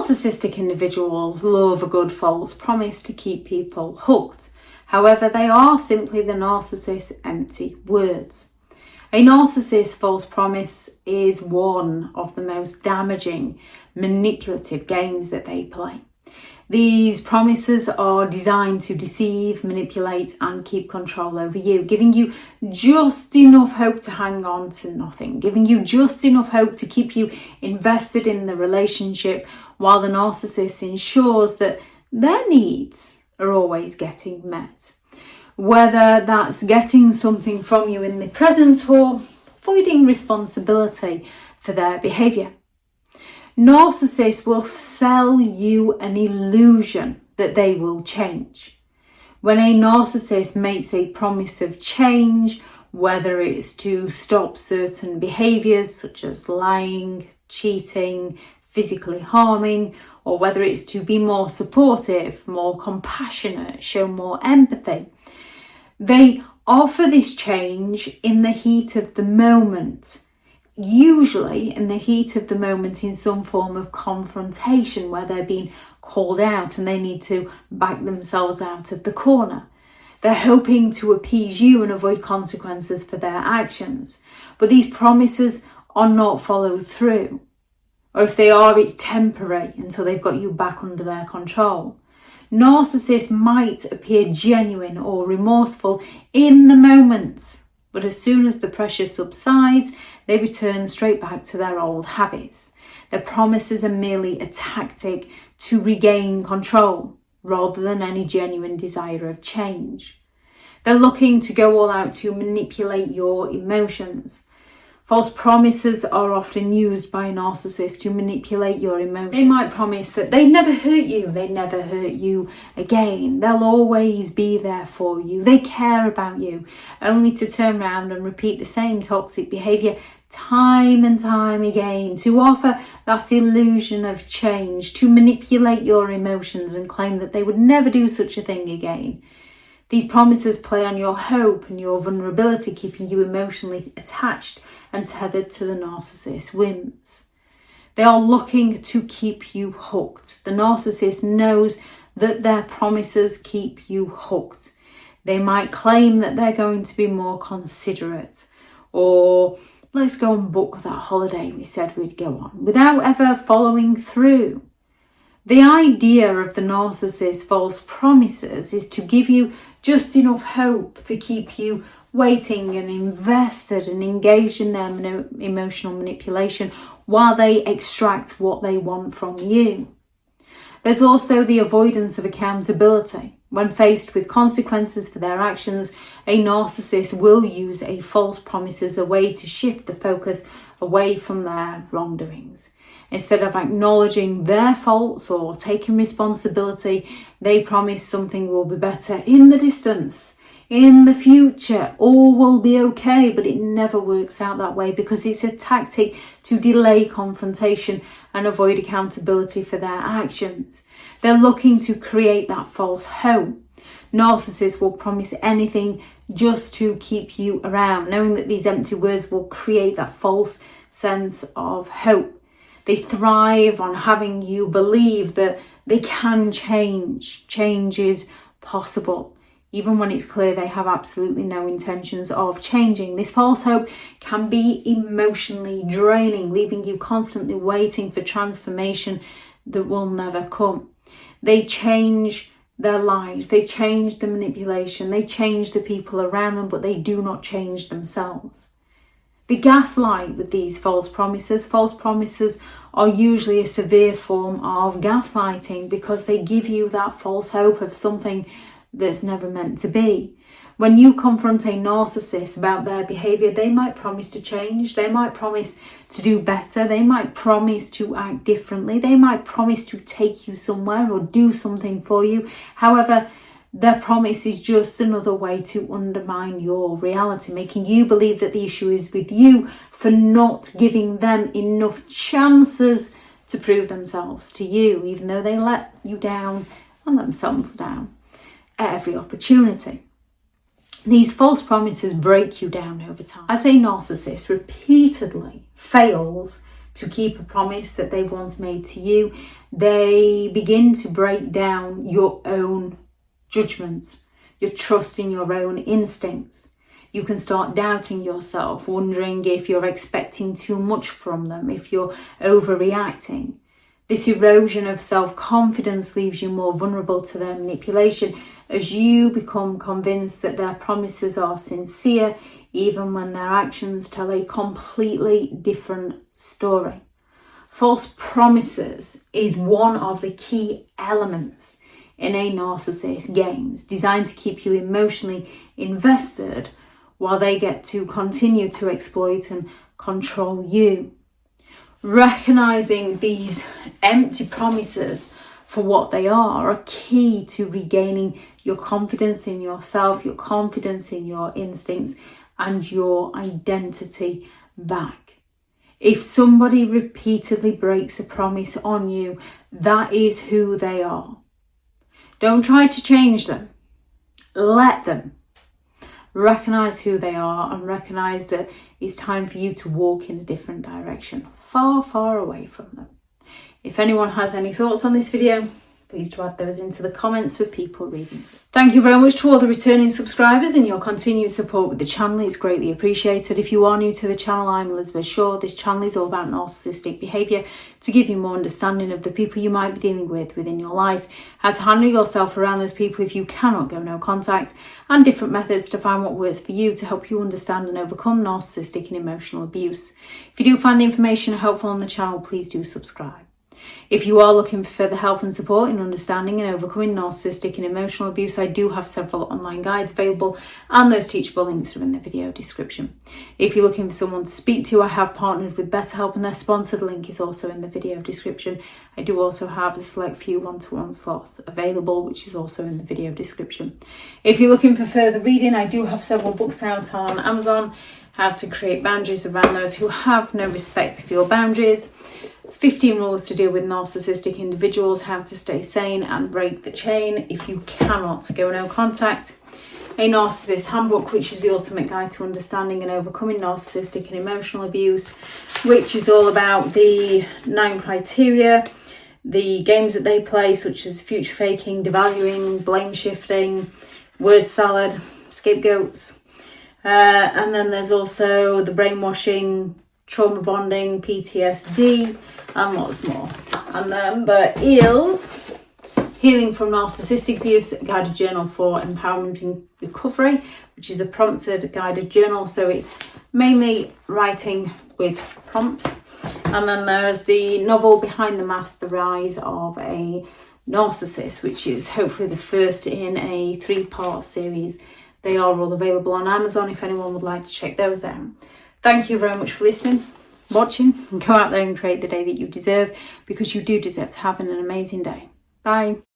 Narcissistic individuals love a good false promise to keep people hooked. However, they are simply the narcissist's empty words. A narcissist's false promise is one of the most damaging, manipulative games that they play. These promises are designed to deceive, manipulate and keep control over you, giving you just enough hope to hang on to nothing, giving you just enough hope to keep you invested in the relationship, while the narcissist ensures that their needs are always getting met. Whether that's getting something from you in the present or avoiding responsibility for their behaviour. Narcissists will sell you an illusion that they will change. When a narcissist makes a promise of change, whether it's to stop certain behaviours such as lying, cheating, physically harming, or whether it's to be more supportive, more compassionate, show more empathy, they offer this change in the heat of the moment. Usually in the heat of the moment in some form of confrontation where they're being called out and they need to back themselves out of the corner. They're hoping to appease you and avoid consequences for their actions. But these promises are not followed through. Or if they are, it's temporary until they've got you back under their control. Narcissists might appear genuine or remorseful in the moment, but as soon as the pressure subsides, they return straight back to their old habits. Their promises are merely a tactic to regain control rather than any genuine desire of change. They're looking to go all out to manipulate your emotions. False promises are often used by narcissists to manipulate your emotions. They might promise that they never hurt you, they never hurt you again. They'll always be there for you. They care about you, only to turn around and repeat the same toxic behaviour time and time again, to offer that illusion of change, to manipulate your emotions and claim that they would never do such a thing again. These promises play on your hope and your vulnerability, keeping you emotionally attached and tethered to the narcissist's whims. They are looking to keep you hooked. The narcissist knows that their promises keep you hooked. They might claim that they're going to be more considerate, or let's go and book that holiday we said we'd go on, without ever following through. The idea of the narcissist's false promises is to give you just enough hope to keep you waiting and invested and engaged in their emotional manipulation while they extract what they want from you. There's also the avoidance of accountability. When faced with consequences for their actions, a narcissist will use a false promise as a way to shift the focus away from their wrongdoings. Instead of acknowledging their faults or taking responsibility, they promise something will be better in the distance, in the future, all will be okay, but it never works out that way because it's a tactic to delay confrontation and avoid accountability for their actions. They're looking to create that false hope. Narcissists will promise anything just to keep you around, knowing that these empty words will create that false sense of hope. They thrive on having you believe that they can change. Change is possible, even when it's clear they have absolutely no intentions of changing. This false hope can be emotionally draining, leaving you constantly waiting for transformation that will never come. They change their lives, they change the manipulation, they change the people around them, but they do not change themselves. They gaslight with these false promises. False promises are usually a severe form of gaslighting because they give you that false hope of something that's never meant to be. When you confront a narcissist about their behaviour, they might promise to change, they might promise to do better, they might promise to act differently, they might promise to take you somewhere or do something for you. However, their promise is just another way to undermine your reality, making you believe that the issue is with you for not giving them enough chances to prove themselves to you, even though they let you down and themselves down at every opportunity. These false promises break you down over time. As a narcissist repeatedly fails to keep a promise that they've once made to you, they begin to break down your own judgments, your trust in your own instincts. You can start doubting yourself, wondering if you're expecting too much from them, if you're overreacting. This erosion of self-confidence leaves you more vulnerable to their manipulation as you become convinced that their promises are sincere, even when their actions tell a completely different story. False promises is one of the key elements in a narcissist games, designed to keep you emotionally invested while they get to continue to exploit and control you. Recognizing these empty promises for what they are key to regaining your confidence in yourself, your confidence in your instincts, and your identity back. If somebody repeatedly breaks a promise on you, that is who they are. Don't try to change them. Let them. Recognize who they are and recognize that it's time for you to walk in a different direction, far, far away from them. If anyone has any thoughts on this video, please do add those into the comments for people reading. Thank you very much to all the returning subscribers and your continued support with the channel. It's greatly appreciated. If you are new to the channel, I'm Elizabeth Shaw. This channel is all about narcissistic behaviour to give you more understanding of the people you might be dealing with within your life, how to handle yourself around those people if you cannot go no contact, and different methods to find what works for you to help you understand and overcome narcissistic and emotional abuse. If you do find the information helpful on the channel, please do subscribe. If you are looking for further help and support in understanding and overcoming narcissistic and emotional abuse, I do have several online guides available, and those teachable links are in the video description. If you're looking for someone to speak to, I have partnered with BetterHelp, and their sponsored link is also in the video description. I do also have a select few one-to-one slots available, which is also in the video description. If you're looking for further reading, I do have several books out on Amazon. How to create boundaries around those who have no respect for your boundaries, 15 rules to deal with narcissistic individuals, how to stay sane and break the chain if you cannot go no contact, a Narcissist Handbook, which is the ultimate guide to understanding and overcoming narcissistic and emotional abuse, which is all about the 9 criteria, the games that they play, such as future faking, devaluing, blame shifting, word salad, scapegoats. And then there's also the brainwashing, trauma bonding, PTSD, and lots more. And then there is Healing from Narcissistic Abuse, a guided journal for empowerment and recovery, which is a prompted guided journal. So it's mainly writing with prompts. And then there's the novel Behind the Mask, The Rise of a Narcissist, which is hopefully the first in a 3-part series. They are all available on Amazon if anyone would like to check those out. Thank you very much for listening, watching, and go out there and create the day that you deserve, because you do deserve to have an amazing day. Bye.